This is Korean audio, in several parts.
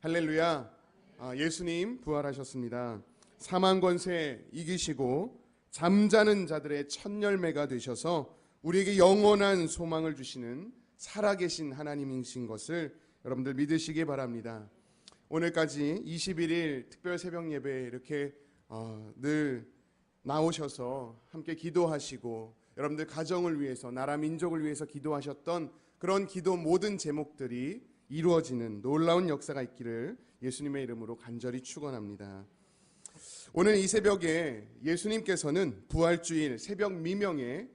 할렐루야. 예수님 부활하셨습니다. 사망 권세 이기시고 잠자는 자들의 첫 열매가 되셔서 우리에게 영원한 소망을 주시는 살아계신 하나님이신 것을 여러분들 믿으시기 바랍니다. 오늘까지 21일 특별 새벽 예배에 이렇게 늘 나오셔서 함께 기도하시고 여러분들 가정을 위해서, 나라 민족을 위해서 기도하셨던 그런 기도 모든 제목들이 이루어지는 놀라운 역사가 있기를 예수님의 이름으로 간절히 축원합니다. 오늘 이 새벽에 예수님께서는 부활주일 새벽 미명에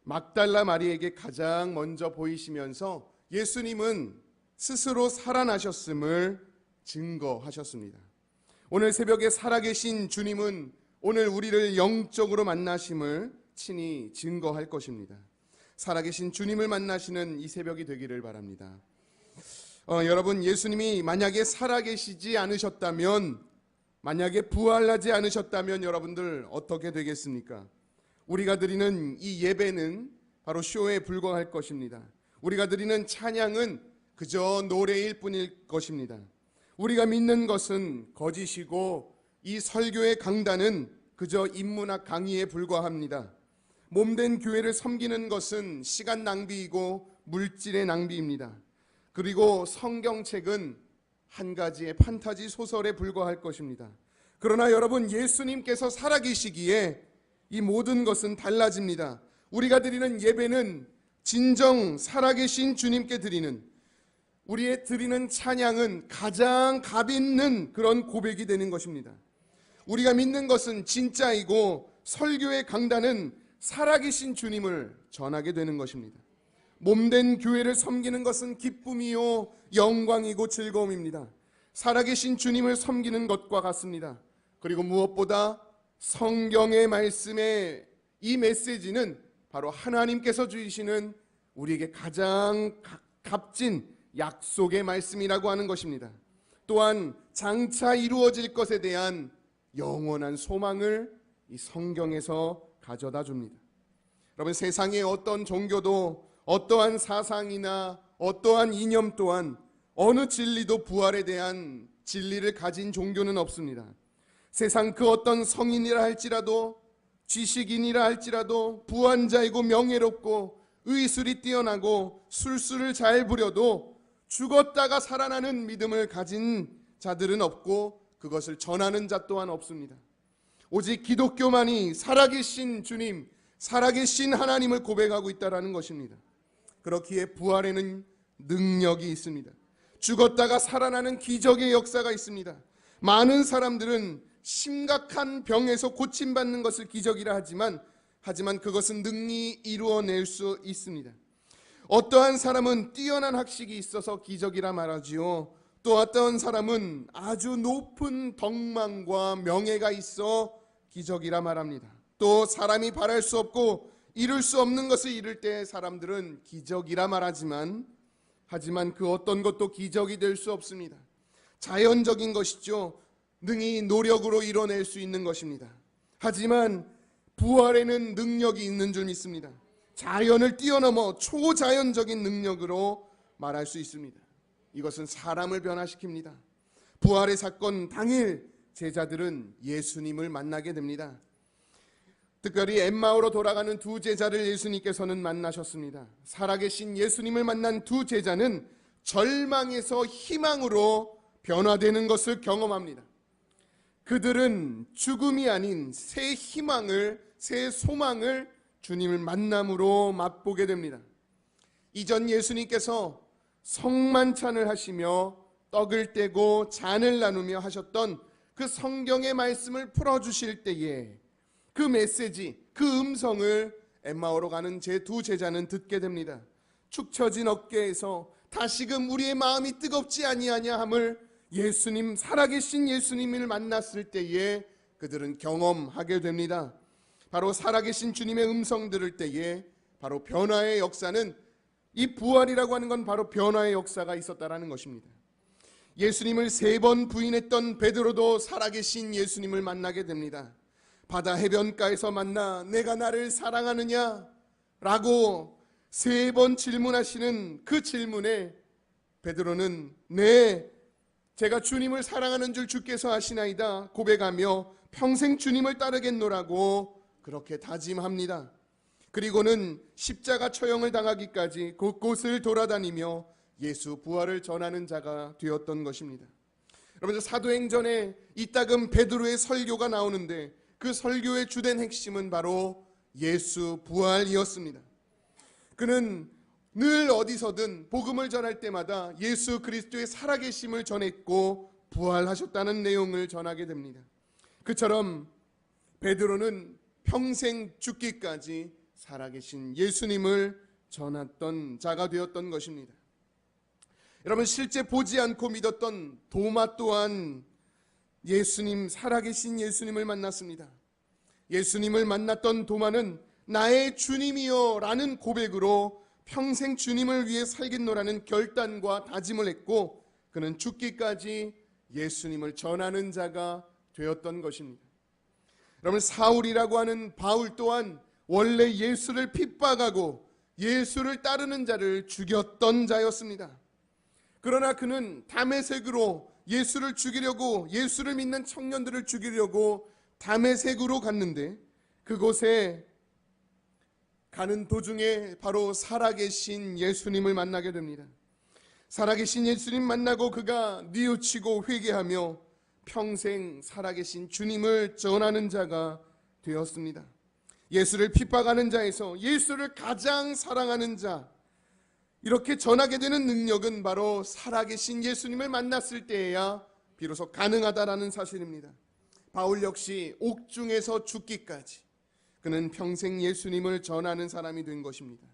막달라 마리에게 가장 먼저 보이시면서 예수님은 스스로 살아나셨음을 증거하셨습니다. 오늘 새벽에 살아계신 주님은 오늘 우리를 영적으로 만나심을 친히 증거할 것입니다. 살아계신 주님을 만나시는 이 새벽이 되기를 바랍니다. 여러분, 예수님이 만약에 살아계시지 않으셨다면, 만약에 부활하지 않으셨다면 여러분들 어떻게 되겠습니까? 우리가 드리는 이 예배는 바로 쇼에 불과할 것입니다. 우리가 드리는 찬양은 그저 노래일 뿐일 것입니다. 우리가 믿는 것은 거짓이고 이 설교의 강단은 그저 인문학 강의에 불과합니다. 몸된 교회를 섬기는 것은 시간 낭비이고 물질의 낭비입니다. 그리고 성경책은 한 가지의 판타지 소설에 불과할 것입니다. 그러나 여러분, 예수님께서 살아계시기에 이 모든 것은 달라집니다. 우리가 드리는 예배는 진정 살아계신 주님께 드리는, 우리의 드리는 찬양은 가장 값 있는 그런 고백이 되는 것입니다. 우리가 믿는 것은 진짜이고 설교의 강단은 살아계신 주님을 전하게 되는 것입니다. 몸된 교회를 섬기는 것은 기쁨이요 영광이고 즐거움입니다. 살아계신 주님을 섬기는 것과 같습니다. 그리고 무엇보다 성경의 말씀의 이 메시지는 바로 하나님께서 주시는 우리에게 가장 값진 약속의 말씀이라고 하는 것입니다. 또한 장차 이루어질 것에 대한 영원한 소망을 이 성경에서 가져다 줍니다. 여러분, 세상의 어떤 종교도 어떠한 사상이나 어떠한 이념 또한 어느 진리도 부활에 대한 진리를 가진 종교는 없습니다. 세상 그 어떤 성인이라 할지라도, 지식인이라 할지라도, 부한자이고 명예롭고 의술이 뛰어나고 술수를 잘 부려도 죽었다가 살아나는 믿음을 가진 자들은 없고 그것을 전하는 자 또한 없습니다. 오직 기독교만이 살아계신 주님, 살아계신 하나님을 고백하고 있다는 것입니다. 그렇기에 부활에는 능력이 있습니다. 죽었다가 살아나는 기적의 역사가 있습니다. 많은 사람들은 심각한 병에서 고침받는 것을 기적이라 하지만 그것은 능히 이루어낼 수 있습니다. 어떠한 사람은 뛰어난 학식이 있어서 기적이라 말하지요. 또 어떠한 사람은 아주 높은 덕망과 명예가 있어 기적이라 말합니다. 또 사람이 바랄 수 없고 이룰 수 없는 것을 이룰 때 사람들은 기적이라 말하지만 그 어떤 것도 기적이 될 수 없습니다. 자연적인 것이죠. 능히 노력으로 이뤄낼 수 있는 것입니다. 하지만 부활에는 능력이 있는 줄 믿습니다. 자연을 뛰어넘어 초자연적인 능력으로 말할 수 있습니다. 이것은 사람을 변화시킵니다. 부활의 사건 당일 제자들은 예수님을 만나게 됩니다. 특별히 엠마오로 돌아가는 두 제자를 예수님께서는 만나셨습니다. 살아계신 예수님을 만난 두 제자는 절망에서 희망으로 변화되는 것을 경험합니다. 그들은 죽음이 아닌 새 희망을, 새 소망을 주님을 만남으로 맛보게 됩니다. 이전 예수님께서 성만찬을 하시며 떡을 떼고 잔을 나누며 하셨던 그 성경의 말씀을 풀어주실 때에 그 메시지, 그 음성을 엠마오로 가는 제 두 제자는 듣게 됩니다. 축 처진 어깨에서 다시금 우리의 마음이 뜨겁지 아니하냐 함을 예수님, 살아계신 예수님을 만났을 때에 그들은 경험하게 됩니다. 바로 살아계신 주님의 음성 들을 때에 바로 변화의 역사는, 이 부활이라고 하는 건 바로 변화의 역사가 있었다라는 것입니다. 예수님을 3번 부인했던 베드로도 살아계신 예수님을 만나게 됩니다. 바다 해변가에서 만나 내가 나를 사랑하느냐? 라고 3번 질문하시는 그 질문에 베드로는 네, 제가 주님을 사랑하는 줄 주께서 아시나이다 고백하며 평생 주님을 따르겠노라고 그렇게 다짐합니다. 그리고는 십자가 처형을 당하기까지 곳곳을 돌아다니며 예수 부활을 전하는 자가 되었던 것입니다. 여러분, 사도행전에 이따금 베드로의 설교가 나오는데 그 설교의 주된 핵심은 바로 예수 부활이었습니다. 그는 늘 어디서든 복음을 전할 때마다 예수 그리스도의 살아계심을 전했고 부활하셨다는 내용을 전하게 됩니다. 그처럼 베드로는 평생 죽기까지 살아계신 예수님을 전했던 자가 되었던 것입니다. 여러분, 실제 보지 않고 믿었던 도마 또한 예수님, 살아계신 예수님을 만났습니다. 예수님을 만났던 도마는 나의 주님이여 라는 고백으로 평생 주님을 위해 살겠노라는 결단과 다짐을 했고 그는 죽기까지 예수님을 전하는 자가 되었던 것입니다. 여러분, 사울이라고 하는 바울 또한 원래 예수를 핍박하고 예수를 따르는 자를 죽였던 자였습니다. 그러나 그는 다메섹으로 예수를 죽이려고, 예수를 믿는 청년들을 죽이려고 다메섹으로 갔는데 그곳에 가는 도중에 바로 살아계신 예수님을 만나게 됩니다. 살아계신 예수님 만나고 그가 뉘우치고 회개하며 평생 살아계신 주님을 전하는 자가 되었습니다. 예수를 핍박하는 자에서 예수를 가장 사랑하는 자, 이렇게 전하게 되는 능력은 바로 살아계신 예수님을 만났을 때에야 비로소 가능하다라는 사실입니다. 바울 역시 옥중에서 죽기까지 그는 평생 예수님을 전하는 사람이 된 것입니다.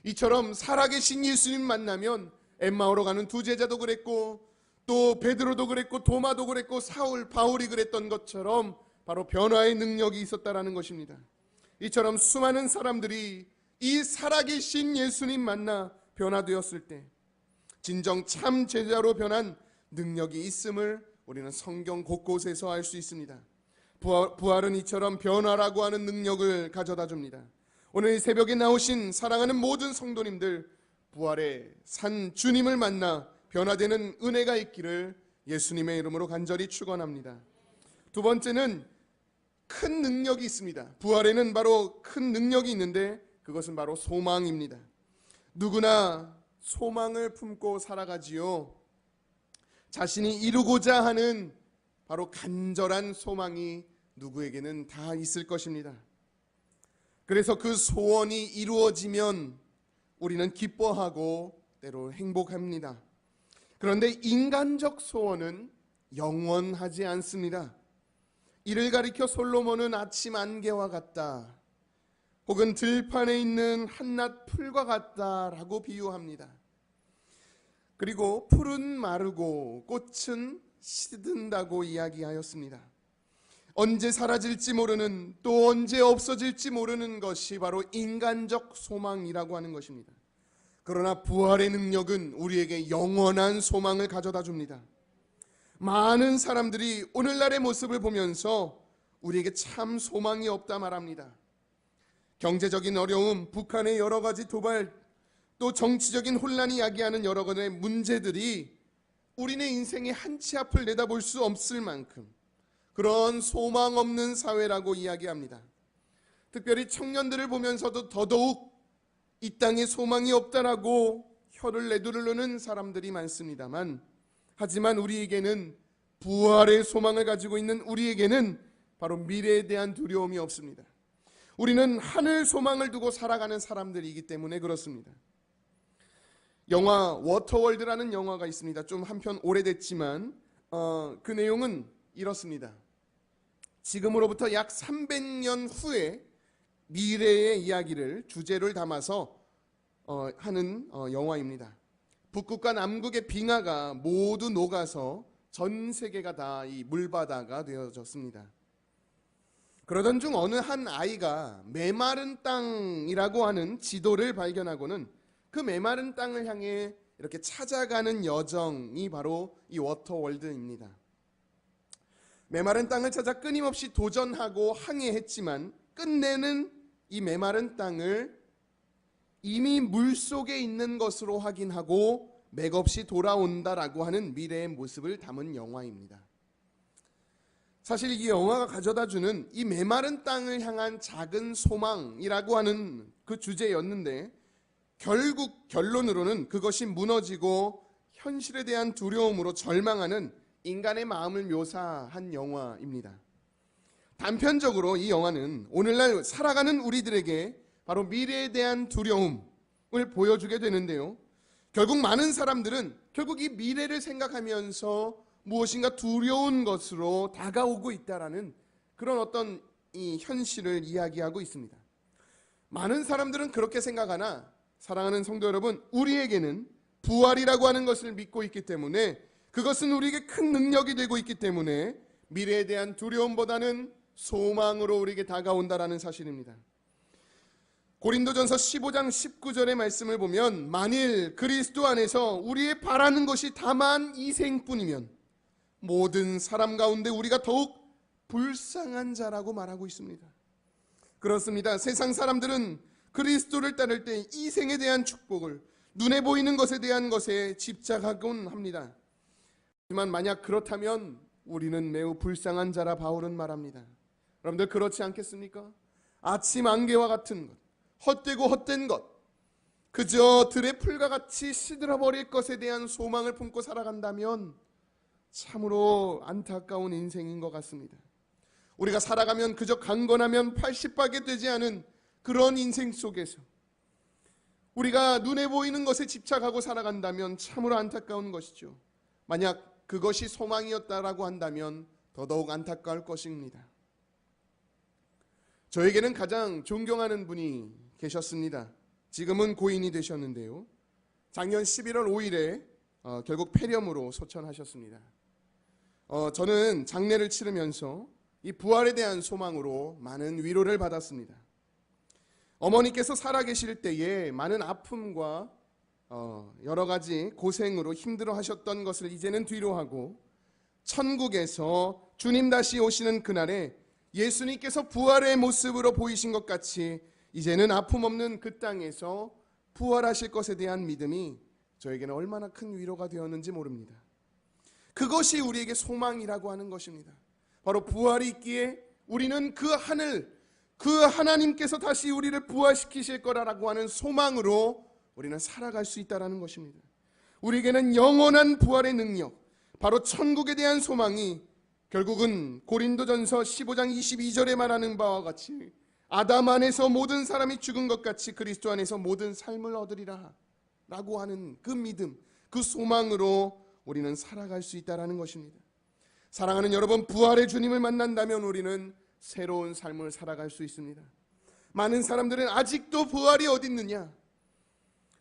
이처럼 살아계신 예수님 만나면 엠마오로 가는 두 제자도 그랬고 또 베드로도 그랬고 도마도 그랬고 사울, 바울이 그랬던 것처럼 바로 변화의 능력이 있었다라는 것입니다. 이처럼 수많은 사람들이 이 살아계신 예수님 만나 변화되었을 때 진정 참 제자로 변한 능력이 있음을 우리는 성경 곳곳에서 알 수 있습니다. 부활은 이처럼 변화라고 하는 능력을 가져다 줍니다. 오늘 이 새벽에 나오신 사랑하는 모든 성도님들, 부활의 산 주님을 만나 변화되는 은혜가 있기를 예수님의 이름으로 간절히 축원합니다. 두 번째는 큰 능력이 있습니다. 부활에는 바로 큰 능력이 있는데 그것은 바로 소망입니다. 누구나 소망을 품고 살아가지요. 자신이 이루고자 하는 바로 간절한 소망이 누구에게는 다 있을 것입니다. 그래서 그 소원이 이루어지면 우리는 기뻐하고 때로 행복합니다. 그런데 인간적 소원은 영원하지 않습니다. 이를 가리켜 솔로몬은 아침 안개와 같다, 혹은 들판에 있는 한낱 풀과 같다라고 비유합니다. 그리고 풀은 마르고 꽃은 시든다고 이야기하였습니다. 언제 사라질지 모르는, 또 언제 없어질지 모르는 것이 바로 인간적 소망이라고 하는 것입니다. 그러나 부활의 능력은 우리에게 영원한 소망을 가져다 줍니다. 많은 사람들이 오늘날의 모습을 보면서 우리에게 참 소망이 없다 말합니다. 경제적인 어려움, 북한의 여러 가지 도발, 또 정치적인 혼란이 야기하는 여러 가지 문제들이 우리네 인생의 한치 앞을 내다볼 수 없을 만큼 그런 소망 없는 사회라고 이야기합니다. 특별히 청년들을 보면서도 더더욱 이 땅에 소망이 없다라고 혀를 내두르는 사람들이 많습니다만, 하지만 우리에게는, 부활의 소망을 가지고 있는 우리에게는 바로 미래에 대한 두려움이 없습니다. 우리는 하늘 소망을 두고 살아가는 사람들이기 때문에 그렇습니다. 영화 워터월드라는 영화가 있습니다. 좀 한편 오래됐지만 그 내용은 이렇습니다. 지금으로부터 약 300년 후에 미래의 이야기를 주제를 담아서 하는 영화입니다. 북극과 남극의 빙하가 모두 녹아서 전 세계가 다 이 물바다가 되어졌습니다. 그러던 중 어느 한 아이가 메마른 땅이라고 하는 지도를 발견하고는 그 메마른 땅을 향해 이렇게 찾아가는 여정이 바로 이 워터월드입니다. 메마른 땅을 찾아 끊임없이 도전하고 항해했지만 끝내는 이 메마른 땅을 이미 물속에 있는 것으로 확인하고 맥없이 돌아온다라고 하는 미래의 모습을 담은 영화입니다. 사실 이 영화가 가져다주는 이 메마른 땅을 향한 작은 소망이라고 하는 그 주제였는데, 결국 결론으로는 그것이 무너지고 현실에 대한 두려움으로 절망하는 인간의 마음을 묘사한 영화입니다. 단편적으로 이 영화는 오늘날 살아가는 우리들에게 바로 미래에 대한 두려움을 보여주게 되는데요. 결국 많은 사람들은 결국 이 미래를 생각하면서 무엇인가 두려운 것으로 다가오고 있다라는 그런 어떤 이 현실을 이야기하고 있습니다. 많은 사람들은 그렇게 생각하나, 사랑하는 성도 여러분, 우리에게는 부활이라고 하는 것을 믿고 있기 때문에, 그것은 우리에게 큰 능력이 되고 있기 때문에 미래에 대한 두려움보다는 소망으로 우리에게 다가온다라는 사실입니다. 고린도전서 15장 19절의 말씀을 보면, 만일 그리스도 안에서 우리의 바라는 것이 다만 이 생뿐이면 모든 사람 가운데 우리가 더욱 불쌍한 자라고 말하고 있습니다. 그렇습니다. 세상 사람들은 그리스도를 따를 때 이 생에 대한 축복을, 눈에 보이는 것에 대한 것에 집착하곤 합니다. 하지만 만약 그렇다면 우리는 매우 불쌍한 자라 바울은 말합니다. 여러분들 그렇지 않겠습니까? 아침 안개와 같은 것, 헛되고 헛된 것, 그저 들의 풀과 같이 시들어버릴 것에 대한 소망을 품고 살아간다면 참으로 안타까운 인생인 것 같습니다. 우리가 살아가면 그저 강건하면 80밖에 되지 않은 그런 인생 속에서 우리가 눈에 보이는 것에 집착하고 살아간다면 참으로 안타까운 것이죠. 만약 그것이 소망이었다라고 한다면 더더욱 안타까울 것입니다. 저에게는 가장 존경하는 분이 계셨습니다. 지금은 고인이 되셨는데요. 작년 11월 5일에 결국 폐렴으로 소천하셨습니다. 저는 장례를 치르면서 이 부활에 대한 소망으로 많은 위로를 받았습니다. 어머니께서 살아계실 때에 많은 아픔과 여러 가지 고생으로 힘들어 하셨던 것을 이제는 뒤로하고, 천국에서 주님 다시 오시는 그날에 예수님께서 부활의 모습으로 보이신 것 같이 이제는 아픔 없는 그 땅에서 부활하실 것에 대한 믿음이 저에게는 얼마나 큰 위로가 되었는지 모릅니다. 그것이 우리에게 소망이라고 하는 것입니다. 바로 부활이 있기에 우리는 그 하늘, 그 하나님께서 다시 우리를 부활시키실 거라고 하는 소망으로 우리는 살아갈 수 있다는 것입니다. 우리에게는 영원한 부활의 능력, 바로 천국에 대한 소망이 결국은 고린도전서 15장 22절에 말하는 바와 같이 아담 안에서 모든 사람이 죽은 것 같이 그리스도 안에서 모든 삶을 얻으리라 라고 하는 그 믿음, 그 소망으로 우리는 살아갈 수 있다는 것입니다. 사랑하는 여러분, 부활의 주님을 만난다면 우리는 새로운 삶을 살아갈 수 있습니다. 많은 사람들은 아직도 부활이 어디 있느냐,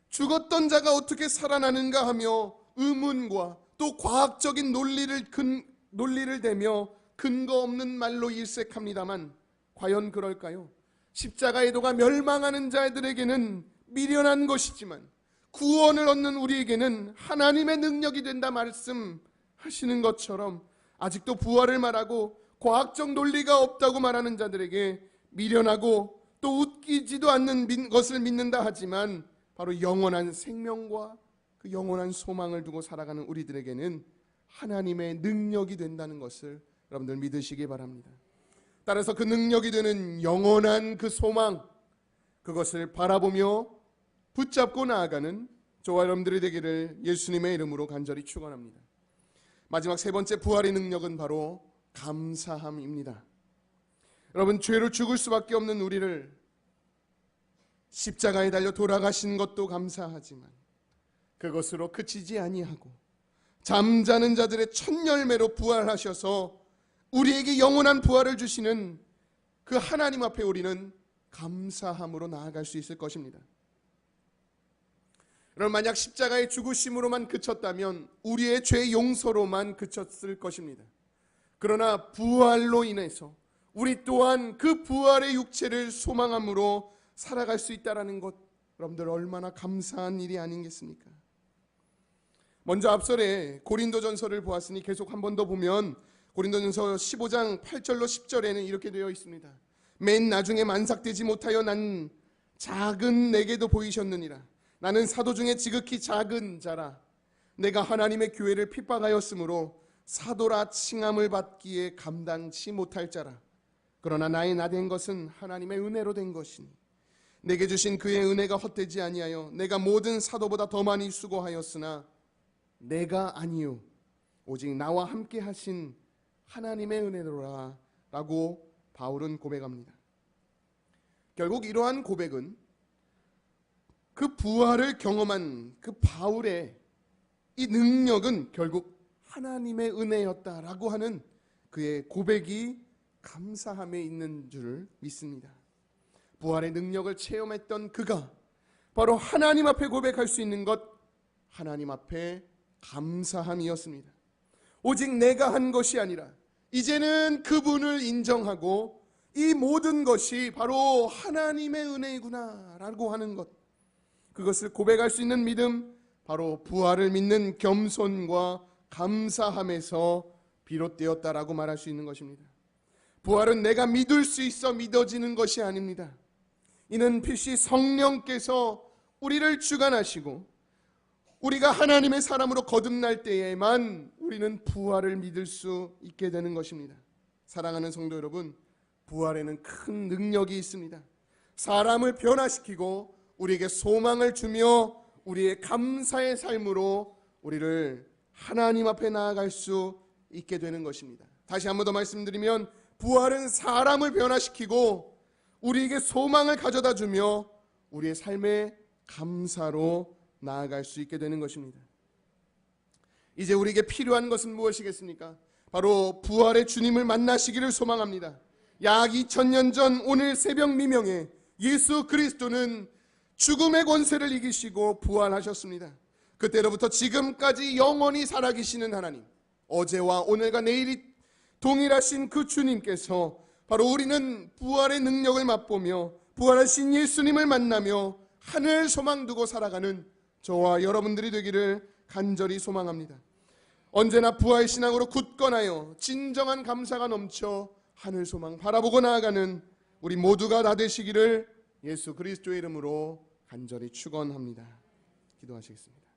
죽었던 자가 어떻게 살아나는가 하며 의문과 또 과학적인 논리를 대며 근거 없는 말로 일색합니다만 과연 그럴까요? 십자가의 도가 멸망하는 자들에게는 미련한 것이지만 구원을 얻는 우리에게는 하나님의 능력이 된다 말씀하시는 것처럼, 아직도 부활을 말하고 과학적 논리가 없다고 말하는 자들에게 미련하고 또 웃기지도 않는 것을 믿는다 하지만 바로 영원한 생명과 그 영원한 소망을 두고 살아가는 우리들에게는 하나님의 능력이 된다는 것을 여러분들 믿으시기 바랍니다. 따라서 그 능력이 되는 영원한 그 소망, 그것을 바라보며 붙잡고 나아가는 저와 여러분들이 되기를 예수님의 이름으로 간절히 축원합니다. 마지막 세 번째 부활의 능력은 바로 감사함입니다. 여러분, 죄로 죽을 수밖에 없는 우리를 십자가에 달려 돌아가신 것도 감사하지만 그것으로 그치지 아니하고 잠자는 자들의 첫 열매로 부활하셔서 우리에게 영원한 부활을 주시는 그 하나님 앞에 우리는 감사함으로 나아갈 수 있을 것입니다. 여러분, 만약 십자가의 죽으심으로만 그쳤다면 우리의 죄 용서로만 그쳤을 것입니다. 그러나 부활로 인해서 우리 또한 그 부활의 육체를 소망함으로 살아갈 수 있다는 것, 여러분들 얼마나 감사한 일이 아니겠습니까? 먼저 앞설에 고린도전서를 보았으니 계속 한 번 더 보면 고린도전서 15장 8절로 10절에는 이렇게 되어 있습니다. 맨 나중에 만삭되지 못하여 난 작은 내게도 보이셨느니라. 나는 사도 중에 지극히 작은 자라. 내가 하나님의 교회를 핍박하였으므로 사도라 칭함을 받기에 감당치 못할 자라. 그러나 나의 나된 것은 하나님의 은혜로 된 것이니 내게 주신 그의 은혜가 헛되지 아니하여 내가 모든 사도보다 더 많이 수고하였으나 내가 아니요 오직 나와 함께 하신 하나님의 은혜로라 라고 바울은 고백합니다. 결국 이러한 고백은 그 부활을 경험한 그 바울의 이 능력은 결국 하나님의 은혜였다라고 하는 그의 고백이 감사함에 있는 줄 믿습니다. 부활의 능력을 체험했던 그가 바로 하나님 앞에 고백할 수 있는 것, 하나님 앞에 감사함이었습니다. 오직 내가 한 것이 아니라 이제는 그분을 인정하고 이 모든 것이 바로 하나님의 은혜이구나 라고 하는 것, 그것을 고백할 수 있는 믿음, 바로 부활을 믿는 겸손과 감사함에서 비롯되었다라고 말할 수 있는 것입니다. 부활은 내가 믿을 수 있어 믿어지는 것이 아닙니다. 이는 필시 성령께서 우리를 주관하시고 우리가 하나님의 사람으로 거듭날 때에만 우리는 부활을 믿을 수 있게 되는 것입니다. 사랑하는 성도 여러분, 부활에는 큰 능력이 있습니다. 사람을 변화시키고 우리에게 소망을 주며 우리의 감사의 삶으로 우리를 하나님 앞에 나아갈 수 있게 되는 것입니다. 다시 한 번 더 말씀드리면 부활은 사람을 변화시키고 우리에게 소망을 가져다 주며 우리의 삶의 감사로 나아갈 수 있게 되는 것입니다. 이제 우리에게 필요한 것은 무엇이겠습니까? 바로 부활의 주님을 만나시기를 소망합니다. 약 2000년 전 오늘 새벽 미명에 예수 그리스도는 죽음의 권세를 이기시고 부활하셨습니다. 그때로부터 지금까지 영원히 살아계시는 하나님, 어제와 오늘과 내일이 동일하신 그 주님께서 바로 우리는 부활의 능력을 맛보며 부활하신 예수님을 만나며 하늘 소망 두고 살아가는 저와 여러분들이 되기를 간절히 소망합니다. 언제나 부활 신앙으로 굳건하여 진정한 감사가 넘쳐 하늘 소망 바라보고 나아가는 우리 모두가 다 되시기를 예수 그리스도의 이름으로 간절히 축원합니다. 기도하시겠습니다.